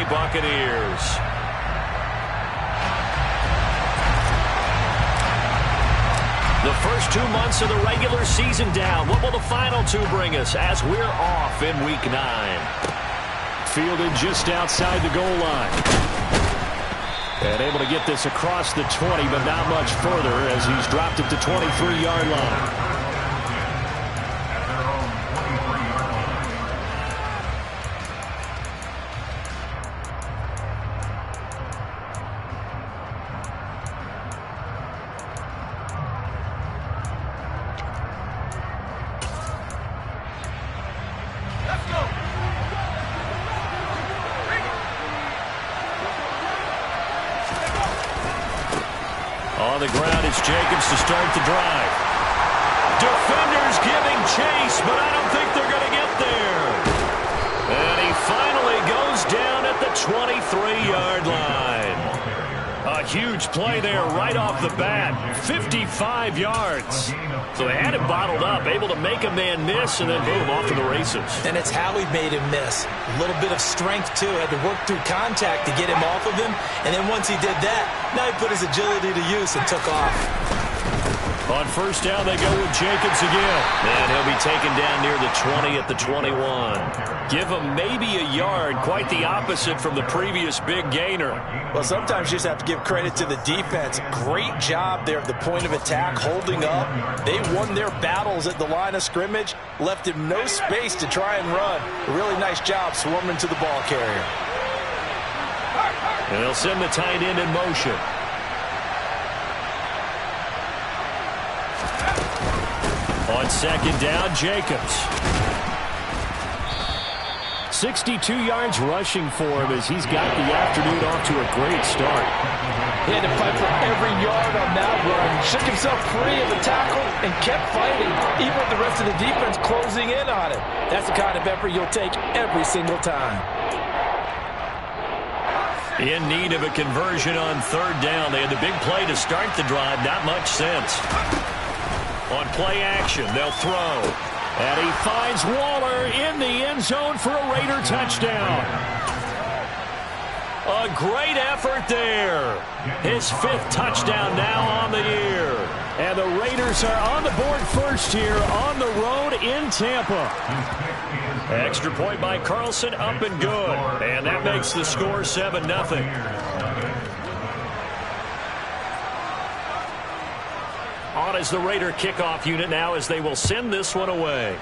Buccaneers. The first 2 months of the regular season down. What will the final two bring us as we're off in Week 9? Fielded just outside the goal line. And able to get this across the 20, but not much further as he's dropped it to 23-yard line. On the ground, it's Jacobs to start the drive. Defenders giving chase, but I don't think they're going to get there. And he finally goes down at the 23-yard line. A huge play there right off the bat. 55 yards. So they had it bottled up, able to make a man miss, and then boom, off to the races. And it's how he made him miss. A little bit of strength, too. Had to work through contact to get him off of him. And then once he did that, now he put his agility to use and took off. On first down, they go with Jacobs again. And he'll be taken down near the 20 at the 21. Give him maybe a yard, quite the opposite from the previous big gainer. Well, sometimes you just have to give credit to the defense. Great job there at the point of attack, holding up. They won their battles at the line of scrimmage, left him no space to try and run. A really nice job swarming to the ball carrier. And they'll send the tight end in motion. On second down, Jacobs. 62 yards rushing for him as he's got the afternoon off to a great start. He had to fight for every yard on that run. Shook himself free of the tackle and kept fighting, even with the rest of the defense closing in on him. That's the kind of effort you'll take every single time. In need of a conversion on third down. They had the big play to start the drive. Not much sense. On play action, they'll throw. And he finds Waller in the end zone for a Raider touchdown. A great effort there. His 5th touchdown now on the year. And the Raiders are on the board first here on the road in Tampa. Extra point by Carlson, up and good. And that makes the score 7-0. On is the Raider kickoff unit now as they will send this one away.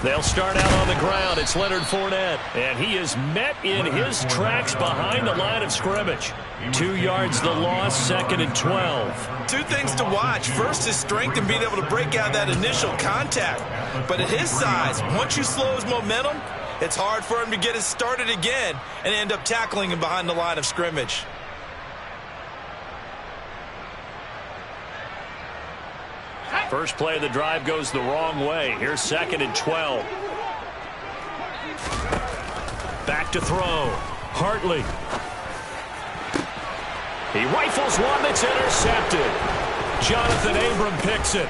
They'll start out on the ground. It's Leonard Fournette. And he is met in his tracks behind the line of scrimmage. 2 yards the loss, 2nd and 12. Two things to watch. First, his strength and being able to break out that initial contact. But at his size, once you slow his momentum, it's hard for him to get it started again and end up tackling him behind the line of scrimmage. First play of the drive goes the wrong way. Here's 2nd and 12. Back to throw. Hartley. He rifles one that's intercepted. Jonathan Abram picks it.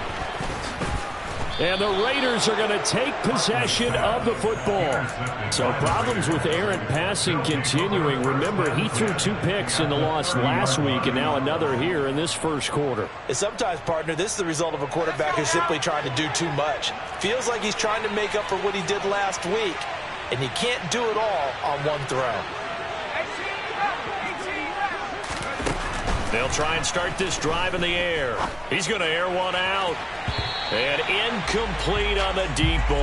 And the Raiders are going to take possession of the football. So problems with errant passing continuing. Remember, he threw 2 picks in the loss last week and now another here in this first quarter. And sometimes, partner, this is the result of a quarterback who's simply trying to do too much. Feels like he's trying to make up for what he did last week, and he can't do it all on one throw. They'll try and start this drive in the air. He's going to air one out. And incomplete on the deep ball.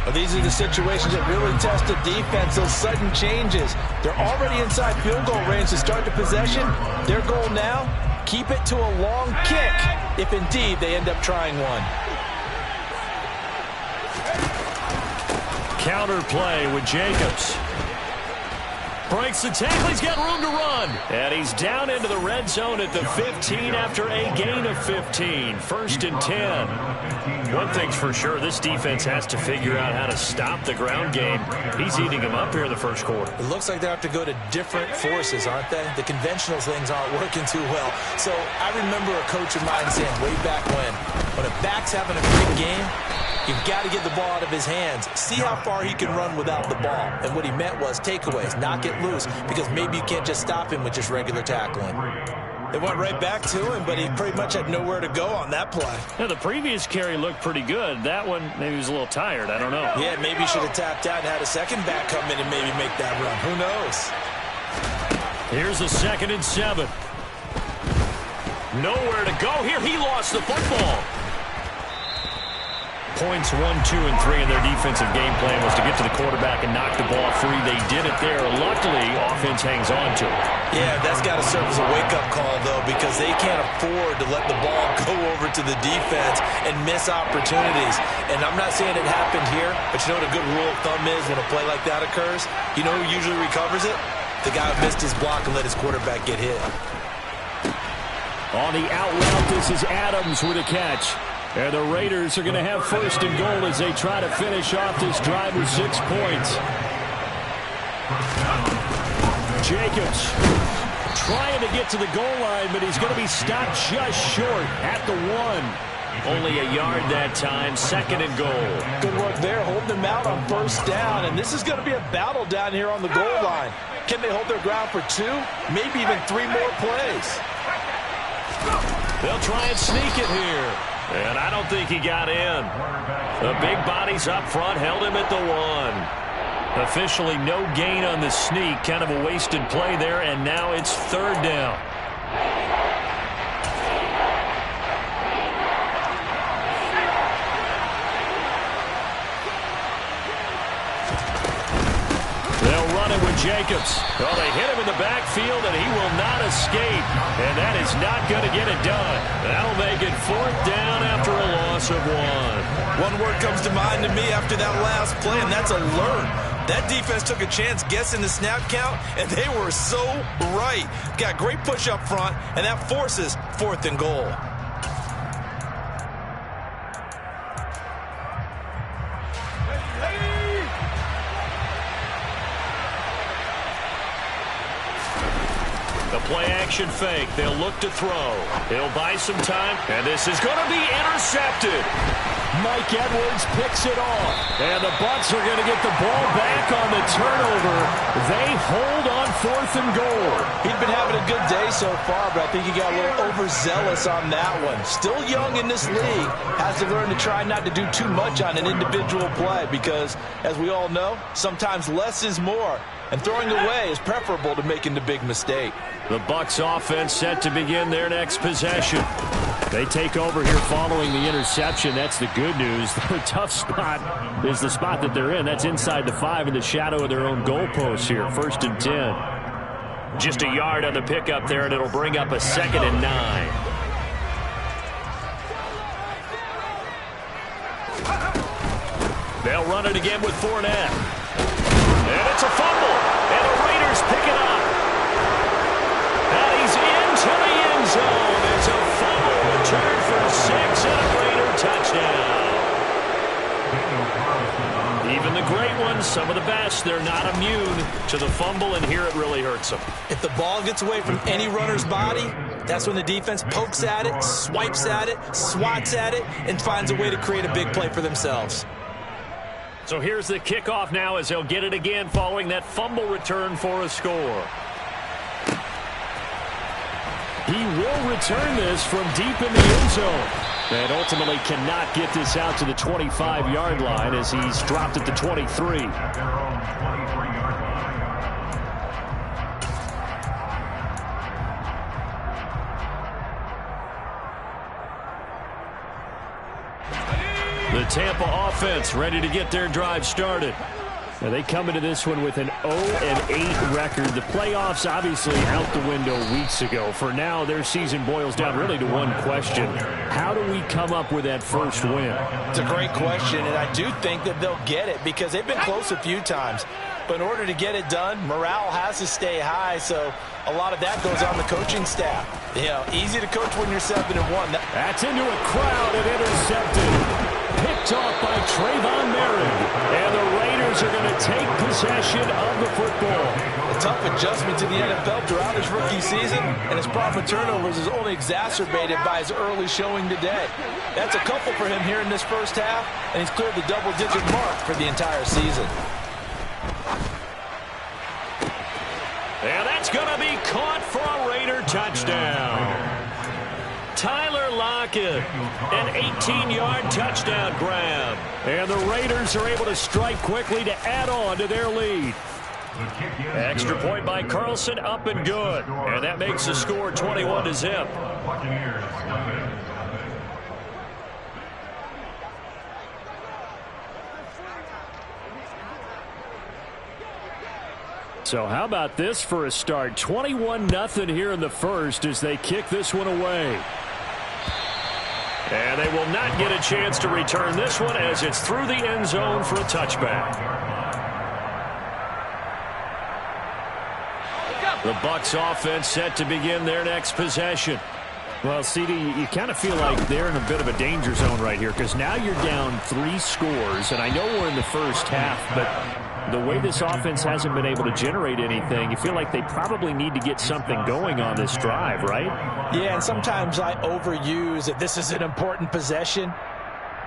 Well, these are the situations that really test the defense, those sudden changes. They're already inside field goal range to start the possession. Their goal now, keep it to a long kick, if indeed they end up trying one. Counter play with Jacobs. Breaks the tackle. He's got room to run. And he's down into the red zone at the 15 after a gain of 15. 1st and 10. One thing's for sure, this defense has to figure out how to stop the ground game. He's eating him up here in the first quarter. It looks like they have to go to different forces, aren't they? The conventional things aren't working too well. So I remember a coach of mine saying way back when a back's having a great game, you've got to get the ball out of his hands. See how far he can run without the ball. And what he meant was takeaways, not get loose, because maybe you can't just stop him with just regular tackling. They went right back to him, but he pretty much had nowhere to go on that play. Yeah, the previous carry looked pretty good. That one, maybe he was a little tired. I don't know. Yeah, maybe he should have tapped out and had a second back come in and maybe make that run. Who knows? Here's a 2nd and 7. Nowhere to go here. He lost the football. Points 1, 2, and 3 in their defensive game plan was to get to the quarterback and knock the ball free. They did it there. Luckily, offense hangs on to it. Yeah, that's got to serve as a wake-up call, though, because they can't afford to let the ball go over to the defense and miss opportunities. And I'm not saying it happened here, but you know what a good rule of thumb is when a play like that occurs? You know who usually recovers it? The guy who missed his block and let his quarterback get hit. On the out route, this is Adams with a catch. And the Raiders are going to have 1st and goal as they try to finish off this drive with 6 points. Jacobs trying to get to the goal line, but he's going to be stopped just short at the 1. Only a yard that time. 2nd and goal. Good work there, holding them out on 1st down. And this is going to be a battle down here on the goal line. Can they hold their ground for 2, maybe even 3 more plays? They'll try and sneak it here. And I don't think he got in. The big bodies up front held him at the 1. Officially no gain on the sneak. Kind of a wasted play there, and now it's 3rd down. They'll run it with Jacobs. Well, they hit him in the backfield, and he will not escape. And that is not going to get it done. That'll make it 4th down after a loss of 1. One word comes to mind to me after that last play, and that's alert. That defense took a chance guessing the snap count, and they were so right. Got great push up front, and that forces 4th and goal. Play-action fake. They'll look to throw. He'll buy some time, and this is going to be intercepted. Mike Edwards picks it off. And the Bucs are going to get the ball back on the turnover. They hold on 4th and goal. He'd been having a good day so far, but I think he got a little overzealous on that one. Still young in this league. Has to learn to try not to do too much on an individual play because, as we all know, sometimes less is more. And throwing away is preferable to making the big mistake. The Bucs offense set to begin their next possession. They take over here following the interception. That's the good news. Their tough spot is the spot that they're in. That's inside the 5 in the shadow of their own goalposts here. 1st and 10. Just a yard on the pickup there, and it'll bring up a 2nd and 9. They'll run it again with Fournette. And it's a fumble. And the Raiders pick it up. And he's into the end zone. It's a fumble return for 6 and a Raider touchdown. Even the great ones, some of the best, they're not immune to the fumble, and here it really hurts them. If the ball gets away from any runner's body, that's when the defense pokes at it, swipes at it, swats at it, and finds a way to create a big play for themselves. So here's the kickoff now as they'll get it again following that fumble return for a score. He will return this from deep in the end zone. And ultimately cannot get this out to the 25-yard line as he's dropped at the 23. The Tampa offense ready to get their drive started. Now they come into this one with an 0-8 record. The playoffs obviously out the window weeks ago. For now, their season boils down really to one question. How do we come up with that first win? It's a great question, and I do think that they'll get it because they've been close a few times. But in order to get it done, morale has to stay high, so a lot of that goes on the coaching staff. You know, easy to coach when you're 7-1. That's into a crowd and intercepted. Picked off by Trayvon Merritt. And the Raiders are going to take possession of the football. A tough adjustment to the NFL throughout his rookie season, and his problem with turnovers is only exacerbated by his early showing today. That's a couple for him here in this first half, and he's cleared the double-digit mark for the entire season. And that's going to be caught for a Raider touchdown. Tyler Lockett, an 18-yard touchdown grab. And the Raiders are able to strike quickly to add on to their lead. Extra point by Carlson, up and good. And that makes the score 21-0. So how about this for a start? 21-0 here in the first as they kick this one away. And they will not get a chance to return this one as it's through the end zone for a touchback. The Bucs offense set to begin their next possession. Well, CD, you kind of feel like they're in a bit of a danger zone right here because now you're down 3 scores, and I know we're in the first half, but the way this offense hasn't been able to generate anything, you feel like they probably need to get something going on this drive, right? Yeah, and sometimes I overuse that this is an important possession.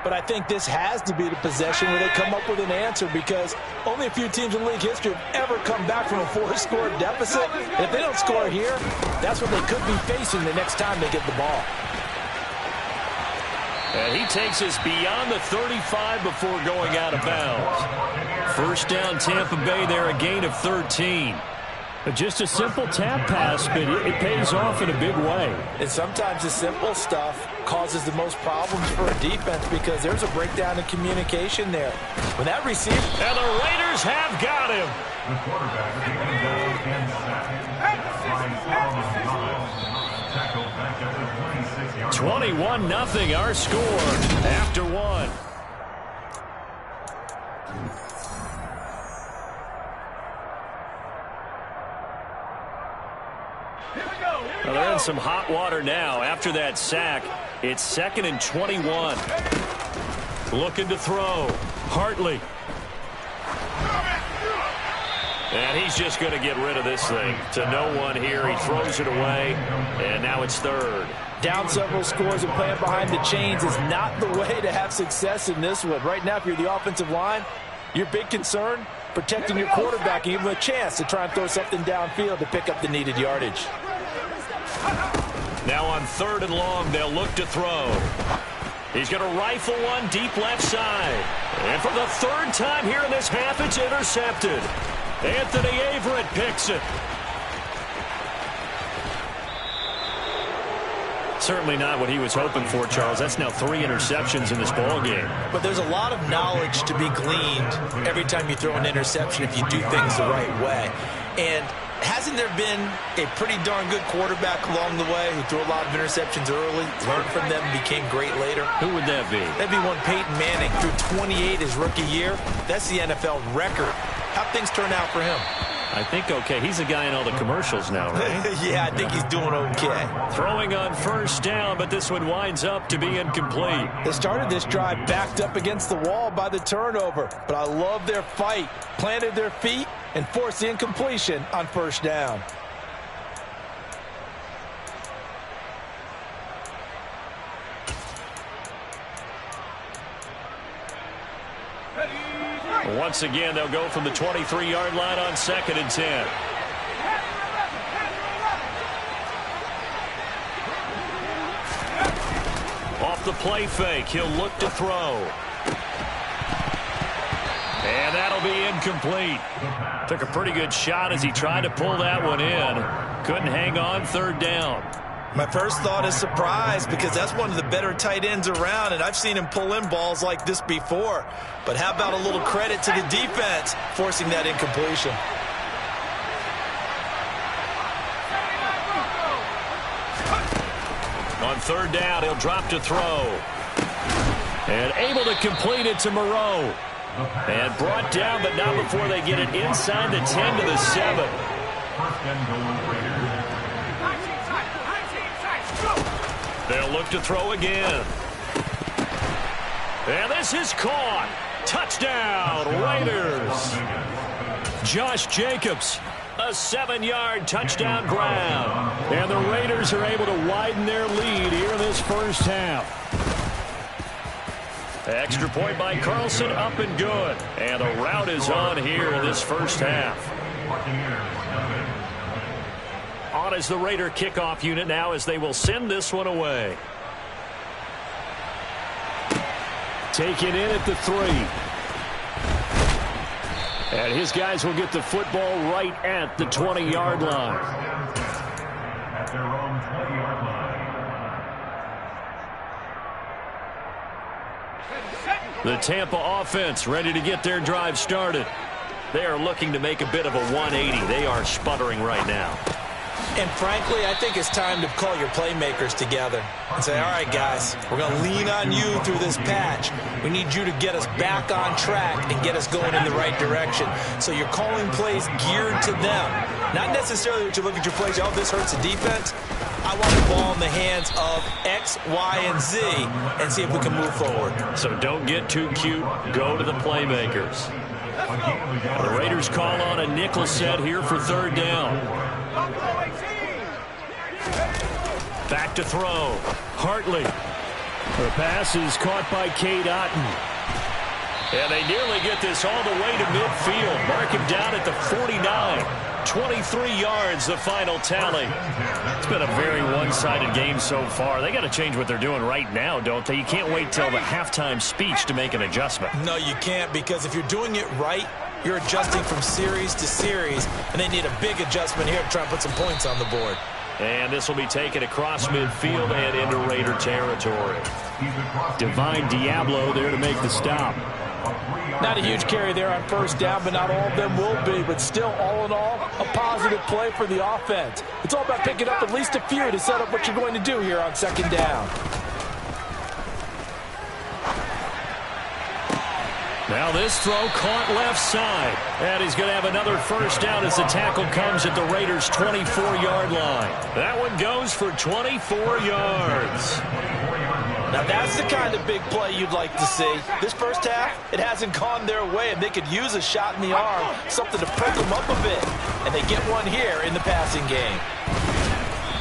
But I think this has to be the possession where they come up with an answer because only a few teams in league history have ever come back from a 4-score deficit. And if they don't score here, that's what they could be facing the next time they get the ball. And he takes us beyond the 35 before going out of bounds. First down, Tampa Bay there, a gain of 13. Just a simple tap pass, but it pays off in a big way. And sometimes the simple stuff causes the most problems for a defense because there's a breakdown in communication there. When that receiver... And the Raiders have got him. The quarterback is tackled back at the 26 yard. 21-0 our score after one. Well, they're in some hot water now. After that sack, it's 2nd and 21. Looking to throw. Hartley. And he's just going to get rid of this thing. To no one here. He throws it away. And now it's 3rd. Down several scores and playing behind the chains is not the way to have success in this one. Right now, if you're the offensive line, your big concern, protecting your quarterback and give him a chance to try and throw something downfield to pick up the needed yardage. Now on 3rd and long, they'll look to throw. He's going to rifle one deep left side. And for the 3rd time here in this half, it's intercepted. Anthony Averett picks it. Certainly not what he was hoping for, Charles. That's now 3 interceptions in this ball game. But there's a lot of knowledge to be gleaned every time you throw an interception if you do things the right way. And hasn't there been a pretty darn good quarterback along the way who threw a lot of interceptions early, learned from them, became great later? Who would that be? That'd be one Peyton Manning, threw 28 his rookie year. That's the NFL record. How'd things turn out for him? I think okay. He's a guy in all the commercials now, right? Yeah, I think he's doing okay. Throwing on 1st down, but this one winds up to be incomplete. They started this drive backed up against the wall by the turnover, but I love their fight. Planted their feet and forced the incompletion on 1st down. Once again, they'll go from the 23-yard line on 2nd and 10. Off the play fake, he'll look to throw. And that'll be incomplete. Took a pretty good shot as he tried to pull that one in. Couldn't hang on 3rd down. My first thought is surprise because that's one of the better tight ends around, and I've seen him pull in balls like this before. But how about a little credit to the defense forcing that incompletion? On 3rd down, he'll drop to throw. And able to complete it to Moreau. And brought down, but not before they get it inside the 10 to the 7. They'll look to throw again. And this is caught. Touchdown, Raiders. Josh Jacobs, a 7-yard touchdown grab. And the Raiders are able to widen their lead here in this first half. Extra point by Carlson, up and good. And a rout is on here in this first half. On is the Raider kickoff unit now as they will send this one away. Taken in at the 3. And his guys will get the football right at the 20-yard line. At their own 20-yard line. The Tampa offense ready to get their drive started. They are looking to make a bit of a 180. They are sputtering right now. And frankly, I think it's time to call your playmakers together and say, all right, guys, we're going to lean on you through this patch. We need you to get us back on track and get us going in the right direction. So you're calling plays geared to them. Not necessarily that you look at your plays, oh, this hurts the defense. I want the ball in the hands of X, Y, and Z and see if we can move forward. So don't get too cute. Go to the playmakers. The Raiders call on a nickel set here for 3rd down. Back to throw. Hartley. The pass is caught by Cade Otton. And they nearly get this all the way to midfield. Mark him down at the 49. 23 yards, the final tally. It's been a very one-sided game so far. They got to change what they're doing right now, don't they? You can't wait till the halftime speech to make an adjustment. No, you can't, because if you're doing it right, you're adjusting from series to series, and they need a big adjustment here to try and put some points on the board. And this will be taken across midfield and into Raider territory. Divine Diablo there to make the stop. Not a huge carry there on 1st down, but not all of them will be. But still, all in all, a positive play for the offense. It's all about picking up at least a few to set up what you're going to do here on 2nd down. Now this throw caught left side. And he's going to have another 1st down as the tackle comes at the Raiders' 24-yard line. That one goes for 24 yards. Now that's the kind of big play you'd like to see. This first half, it hasn't gone their way, and they could use a shot in the arm, something to perk them up a bit. And they get one here in the passing game.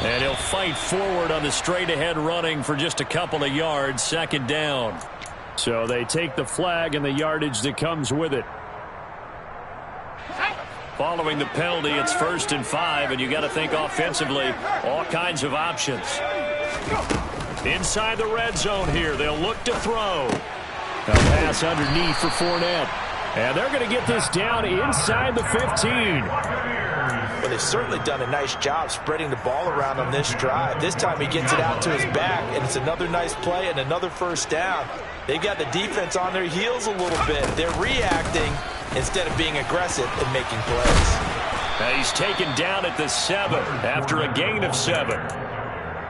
And he'll fight forward on the straight-ahead running for just a couple of yards, 2nd down. So they take the flag and the yardage that comes with it. Following the penalty, it's 1st and 5, and you got to think offensively, all kinds of options. Inside the red zone here, they'll look to throw. A pass underneath for Fournette. And they're going to get this down inside the 15. Well, they've certainly done a nice job spreading the ball around on this drive. This time he gets it out to his back, and it's another nice play and another 1st down. They've got the defense on their heels a little bit. They're reacting instead of being aggressive and making plays. Now he's taken down at the 7 after a gain of 7.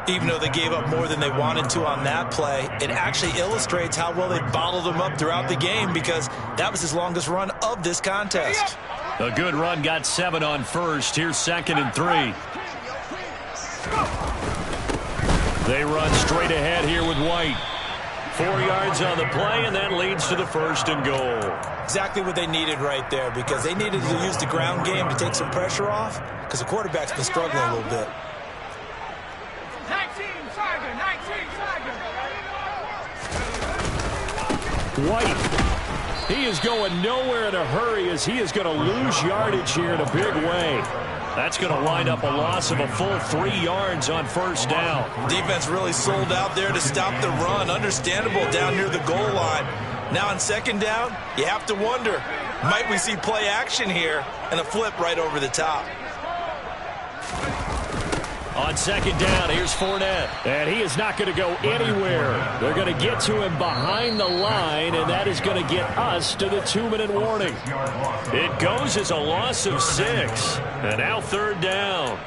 Even though they gave up more than they wanted to on that play, it actually illustrates how well they bottled them up throughout the game, because that was his longest run of this contest. A good run got 7 on 1st. Here's 2nd and 3. They run straight ahead here with White. 4 yards on the play, and that leads to the 1st and goal. Exactly what they needed right there, because they needed to use the ground game to take some pressure off, because the quarterback's been struggling a little bit. White. He is going nowhere in a hurry, as he is going to lose yardage here in a big way. That's going to wind up a loss of a full 3 yards on 1st down. Defense really sold out there to stop the run. Understandable down near the goal line. Now on 2nd down, you have to wonder, might we see play action here and a flip right over the top? On 2nd down, here's Fournette. And he is not going to go anywhere. They're going to get to him behind the line, and that is going to get us to the 2-minute warning. It goes as a loss of 6. And now 3rd down.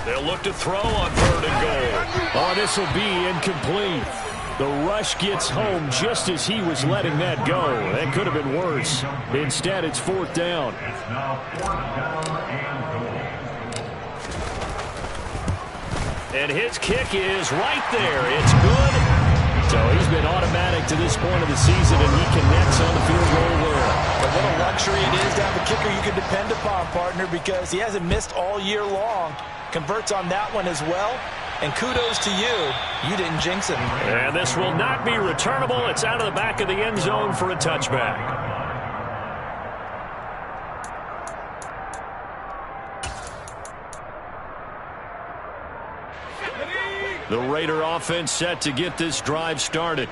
They'll look to throw on 3rd and goal. Oh, this will be incomplete. The rush gets home just as he was letting that go. That could have been worse. Instead, it's 4th down. And his kick is right there. It's good. So he's been automatic to this point of the season, and he connects on the field goal there. But what a luxury it is to have a kicker you can depend upon, partner, because he hasn't missed all year long. Converts on that one as well. And kudos to you. You didn't jinx it. And this will not be returnable. It's out of the back of the end zone for a touchback. The Raider offense set to get this drive started.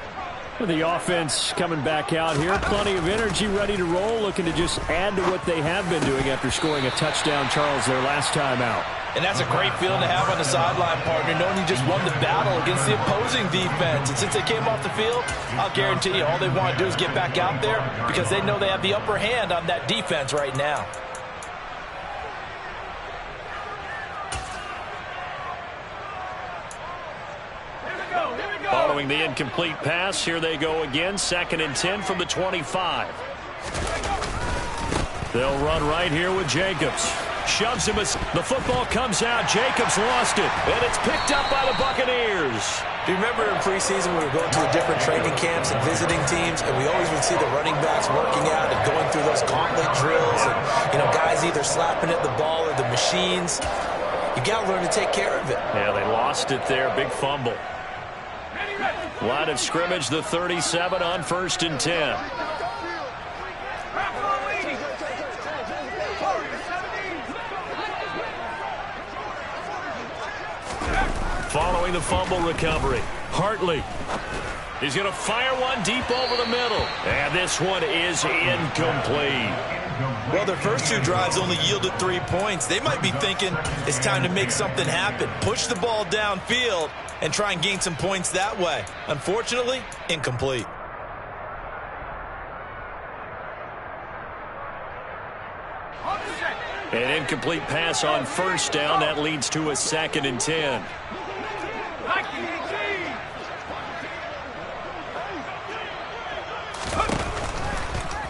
With the offense coming back out here, plenty of energy, ready to roll, looking to just add to what they have been doing after scoring a touchdown, Charles, their last time out. And that's a great feeling to have on the sideline, partner, knowing you just won the battle against the opposing defense. And since they came off the field, I'll guarantee you all they want to do is get back out there because they know they have the upper hand on that defense right now. Following the incomplete pass, here they go again. 2nd and 10 from the 25. They'll run right here with Jacobs. Shoves him. The football comes out. Jacobs lost it. And it's picked up by the Buccaneers. Do you remember in preseason we were going to the different training camps and visiting teams, and we always would see the running backs working out and going through those gauntlet drills and, you know, guys either slapping at the ball or the machines. You got to learn to take care of it. Yeah, they lost it there. Big fumble. Line of scrimmage, the 37 on 1st and 10. Following the fumble recovery, Hartley. He's going to fire one deep over the middle. And this one is incomplete. Well, their first 2 drives only yielded 3 points. They might be thinking it's time to make something happen. Push the ball downfield and try and gain some points that way. Unfortunately, incomplete. An incomplete pass on 1st down. That leads to a 2nd and 10.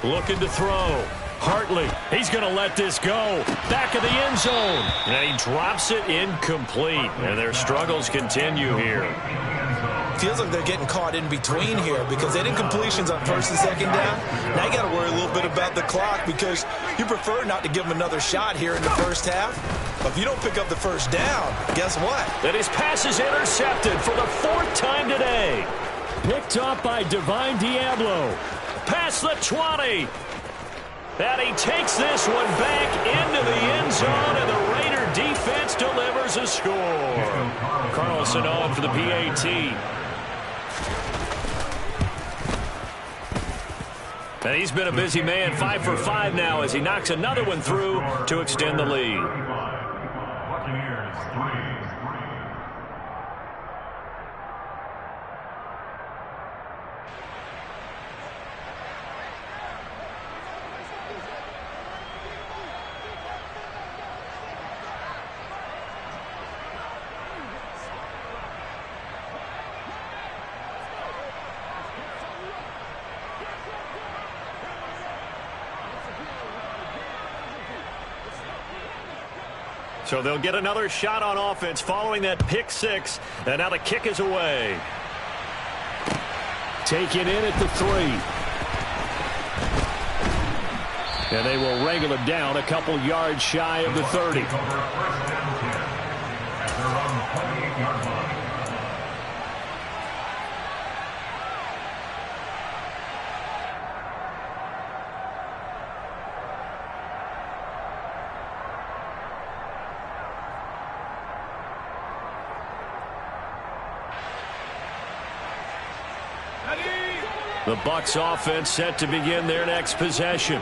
Looking to throw. Hartley, he's going to let this go. Back of the end zone. And he drops it incomplete. And their struggles continue here. Feels like they're getting caught in between here because they did incompletions on 1st and 2nd down. Now you got to worry a little bit about the clock because you prefer not to give them another shot here in the first half. But if you don't pick up the 1st down, guess what? And his pass is intercepted for the 4th time today. Picked up by Divine Diablo. Past the 20. And he takes this one back into the end zone, and the Raider defense delivers a score. Carlson on for the PAT. And he's been a busy man, 5 for 5 now as he knocks another one through to extend the lead. So they'll get another shot on offense following that pick 6. And now the kick is away. Taken in at the 3. And they will wrangle him down a couple yards shy of the 30. The Bucs offense set to begin their next possession.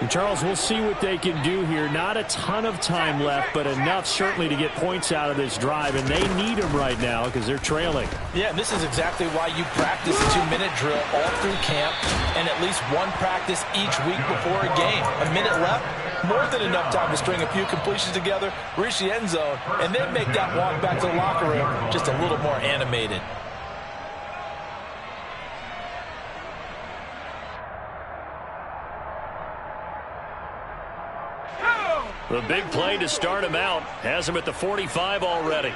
And Charles, we'll see what they can do here. Not a ton of time left, but enough certainly to get points out of this drive, and they need them right now because they're trailing. Yeah, and this is exactly why you practice a 2-minute drill all through camp and at least one practice each week before a game. A minute left, more than enough time to string a few completions together, reach the end zone, and then make that walk back to the locker room just a little more animated. The big play to start him out has him at the 45 already.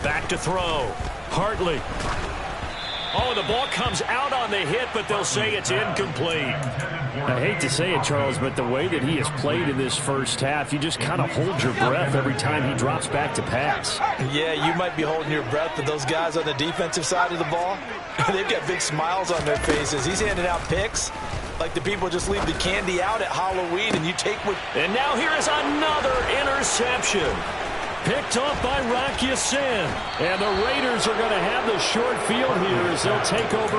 Back to throw. Hartley. Oh, the ball comes out on the hit, but they'll say it's incomplete. I hate to say it, Charles, but the way that he has played in this first half, you just kind of hold your breath every time he drops back to pass. Yeah, you might be holding your breath, but those guys on the defensive side of the ball, they've got big smiles on their faces. He's handing out picks like the people just leave the candy out at Halloween, and you take what... And now here is another interception. Picked off by Rock Ya-Sin. And the Raiders are going to have the short field here as they'll take over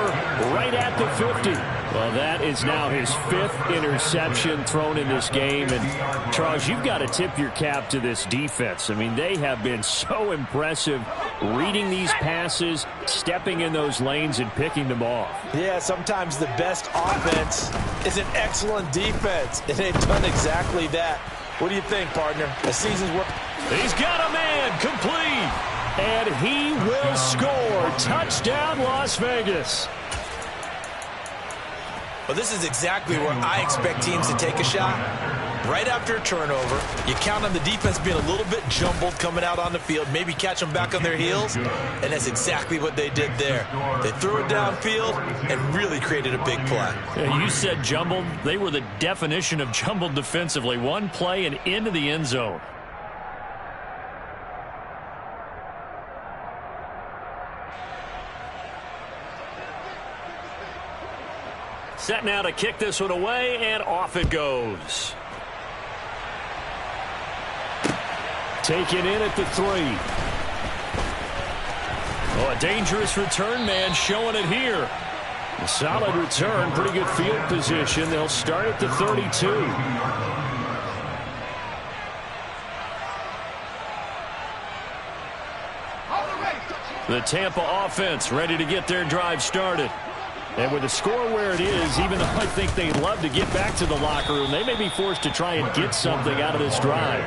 right at the 50. Well, that is now his 5th interception thrown in this game. And, Charles, you've got to tip your cap to this defense. I mean, they have been so impressive reading these passes, stepping in those lanes, and picking them off. Yeah, sometimes the best offense is an excellent defense, and they've done exactly that. What do you think, partner? The season's work. He's got a man complete. And he will score. Touchdown, Las Vegas. Well, this is exactly where I expect teams to take a shot. Right after a turnover, you count on the defense being a little bit jumbled coming out on the field, maybe catch them back on their heels, and that's exactly what they did there. They threw it downfield and really created a big play. Yeah, you said jumbled. They were the definition of jumbled defensively. One play and into the end zone. Set now to kick this one away, and off it goes. Taken in at the 3. Oh, a dangerous return man showing it here. A solid return, pretty good field position. They'll start at the 32. The Tampa offense ready to get their drive started. And with the score where it is, even though I think they'd love to get back to the locker room, they may be forced to try and get something out of this drive.